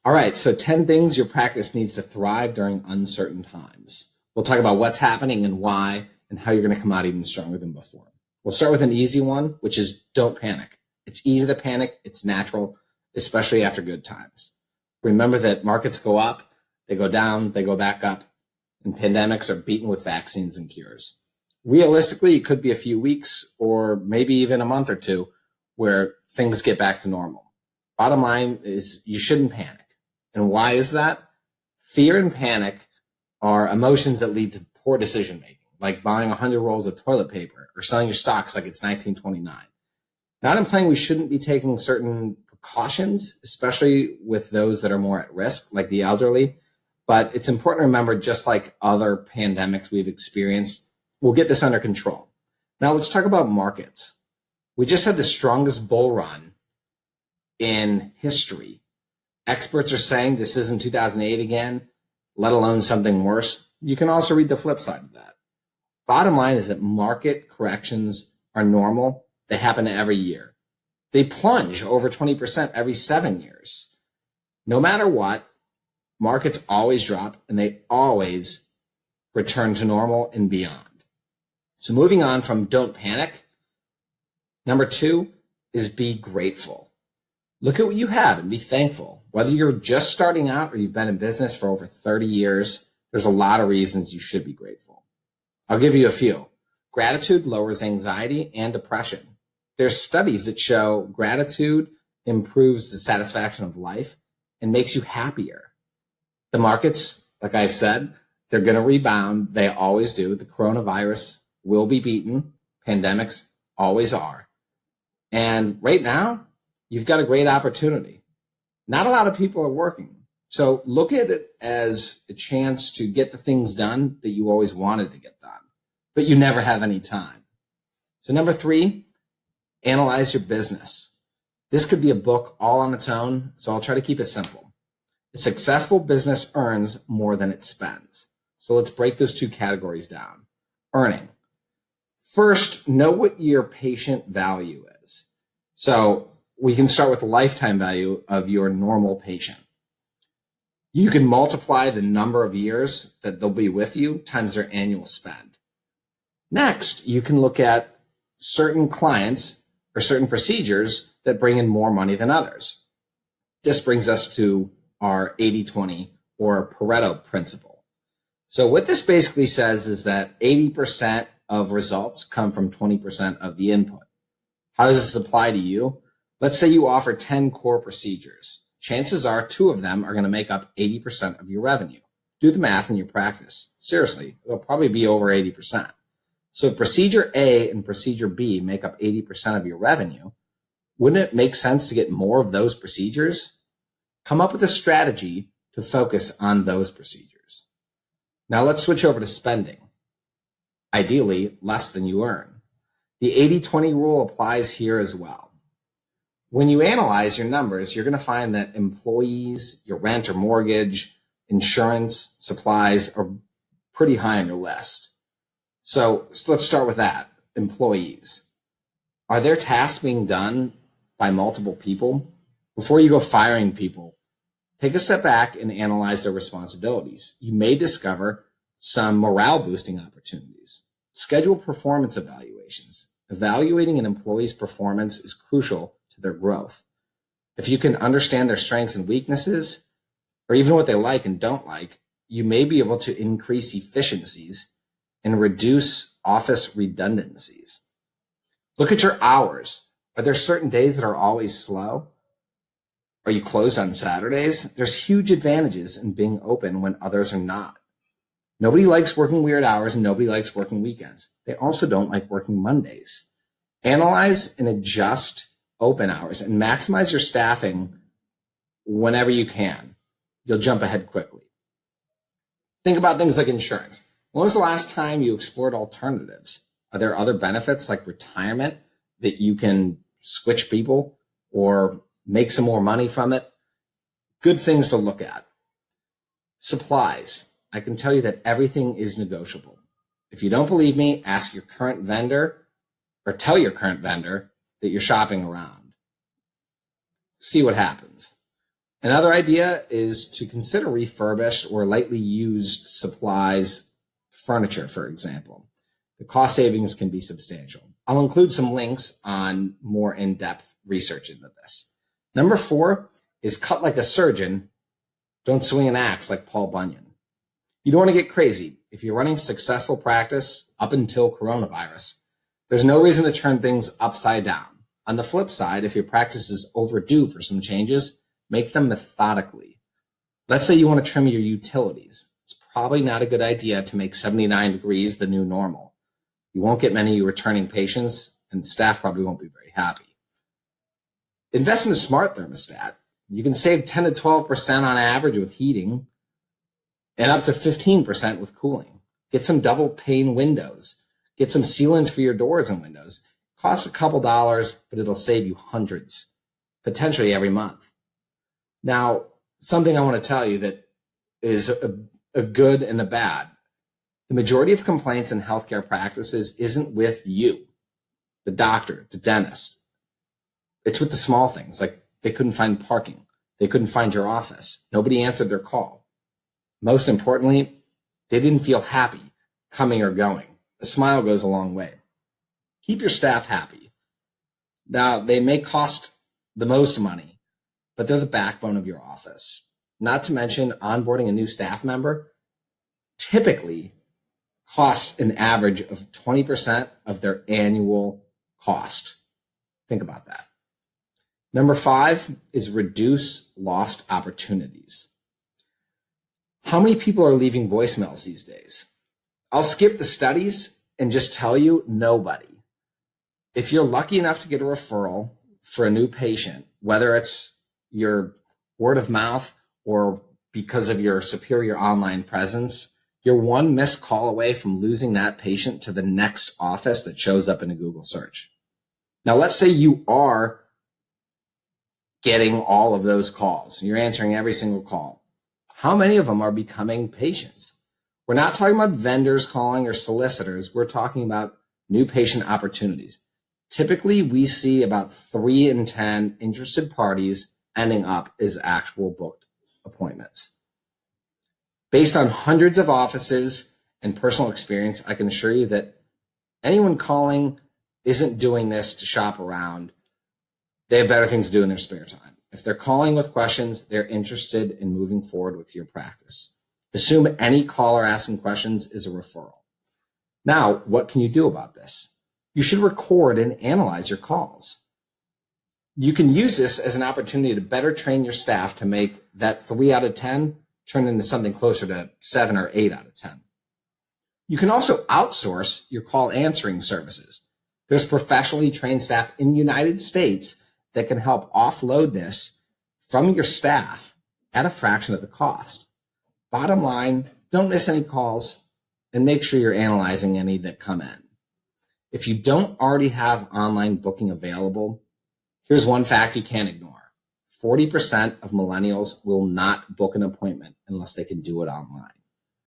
All right, so 10 things your practice needs to thrive during uncertain times. We'll talk about what's happening and why, and how you're going to come out even stronger than before. We'll start with an easy one, which is don't panic. It's easy to panic. It's natural, especially after good times. Remember that markets go up, they go down, they go back up, and pandemics are beaten with vaccines and cures. Realistically, it could be a few weeks or maybe even a month or two where things get back to normal. Bottom line is you shouldn't panic. And why is that? Fear and panic are emotions that lead to poor decision making, like buying 100 rolls of toilet paper or selling your stocks like it's 1929. Not implying we shouldn't be taking certain precautions, especially with those that are more at risk, like the elderly. But it's important to remember, just like other pandemics we've experienced, we'll get this under control. Now let's talk about markets. We just had the strongest bull run in history. Experts are saying this isn't 2008 again, let alone something worse. You can also read the flip side of that. Bottom line is that market corrections are normal. They happen every year. They plunge over 20% every 7 years. No matter what, markets always drop and they always return to normal and beyond. So moving on from don't panic, number 2 is be grateful. Look at what you have and be thankful. Whether you're just starting out or you've been in business for over 30 years, there's a lot of reasons you should be grateful. I'll give you a few. Gratitude lowers anxiety and depression. There's studies that show gratitude improves the satisfaction of life and makes you happier. The markets, like I've said, they're going to rebound. They always do. The coronavirus will be beaten. Pandemics always are. And right now, you've got a great opportunity. Not a lot of people are working. So look at it as a chance to get the things done that you always wanted to get done, but you never have any time. So number 3, analyze your business. This could be a book all on its own, so I'll try to keep it simple. A successful business earns more than it spends. So let's break those 2 categories down. Earning. First, know what your patient value is. So we can start with the lifetime value of your normal patient. You can multiply the number of years that they'll be with you times their annual spend. Next, you can look at certain clients or certain procedures that bring in more money than others. This brings us to our 80-20 or Pareto Principle. So what this basically says is that 80% of results come from 20% of the input. How does this apply to you? Let's say you offer 10 core procedures. Chances are 2 of them are going to make up 80% of your revenue. Do the math in your practice. Seriously, it'll probably be over 80%. So if procedure A and procedure B make up 80% of your revenue, wouldn't it make sense to get more of those procedures? Come up with a strategy to focus on those procedures. Now let's switch over to spending. Ideally, less than you earn. The 80-20 rule applies here as well. When you analyze your numbers, you're going to find that employees, your rent or mortgage, insurance, supplies are pretty high on your list. So let's start with that. Employees. Are their tasks being done by multiple people? Before you go firing people, take a step back and analyze their responsibilities. You may discover some morale boosting opportunities. Schedule performance evaluations. Evaluating an employee's performance is crucial to their growth. If you can understand their strengths and weaknesses, or even what they like and don't like, you may be able to increase efficiencies and reduce office redundancies. Look at your hours. Are there certain days that are always slow? Are you closed on Saturdays? There's huge advantages in being open when others are not. Nobody likes working weird hours and nobody likes working weekends. They also don't like working Mondays. Analyze and adjust open hours and maximize your staffing whenever you can. You'll jump ahead quickly. Think about things like insurance. When was the last time you explored alternatives? Are there other benefits like retirement that you can switch people or make some more money from it? Good things to look at. Supplies. I can tell you that everything is negotiable. If you don't believe me, ask your current vendor or tell your current vendor that you're shopping around. See what happens. Another idea is to consider refurbished or lightly used supplies, furniture, for example. The cost savings can be substantial. I'll include some links on more in-depth research into this. Number 4 is cut like a surgeon. Don't swing an axe like Paul Bunyan. You don't want to get crazy. If you're running a successful practice up until coronavirus, there's no reason to turn things upside down. On the flip side, if your practice is overdue for some changes, make them methodically. Let's say you want to trim your utilities. It's probably not a good idea to make 79 degrees the new normal. You won't get many returning patients, and staff probably won't be very happy. Invest in a smart thermostat. You can save 10 to 12% on average with heating and up to 15% with cooling. Get some double pane windows. Get some sealants for your doors and windows. Costs a couple dollars, but it'll save you hundreds, potentially every month. Now, something I want to tell you that is a good and a bad. The majority of complaints in healthcare practices isn't with you, the doctor, the dentist. It's with the small things, like they couldn't find parking. They couldn't find your office. Nobody answered their call. Most importantly, they didn't feel happy coming or going. A smile goes a long way. Keep your staff happy. Now, they may cost the most money, but they're the backbone of your office. Not to mention, onboarding a new staff member typically costs an average of 20% of their annual cost. Think about that. Number 5 is reduce lost opportunities. How many people are leaving voicemails these days? I'll skip the studies and just tell you, nobody. If you're lucky enough to get a referral for a new patient, whether it's your word of mouth or because of your superior online presence, you're one missed call away from losing that patient to the next office that shows up in a Google search. Now, let's say you are getting all of those calls. You're answering every single call. How many of them are becoming patients? We're not talking about vendors calling or solicitors. We're talking about new patient opportunities. Typically, we see about 3 in 10 interested parties ending up as actual booked appointments. Based on hundreds of offices and personal experience, I can assure you that anyone calling isn't doing this to shop around. They have better things to do in their spare time. If they're calling with questions, they're interested in moving forward with your practice. Assume any caller asking questions is a referral. Now, what can you do about this? You should record and analyze your calls. You can use this as an opportunity to better train your staff to make that 3 out of 10 turn into something closer to 7 or 8 out of 10. You can also outsource your call answering services. There's professionally trained staff in the United States that can help offload this from your staff at a fraction of the cost. Bottom line, don't miss any calls and make sure you're analyzing any that come in. If you don't already have online booking available, here's one fact you can't ignore. 40% of millennials will not book an appointment unless they can do it online.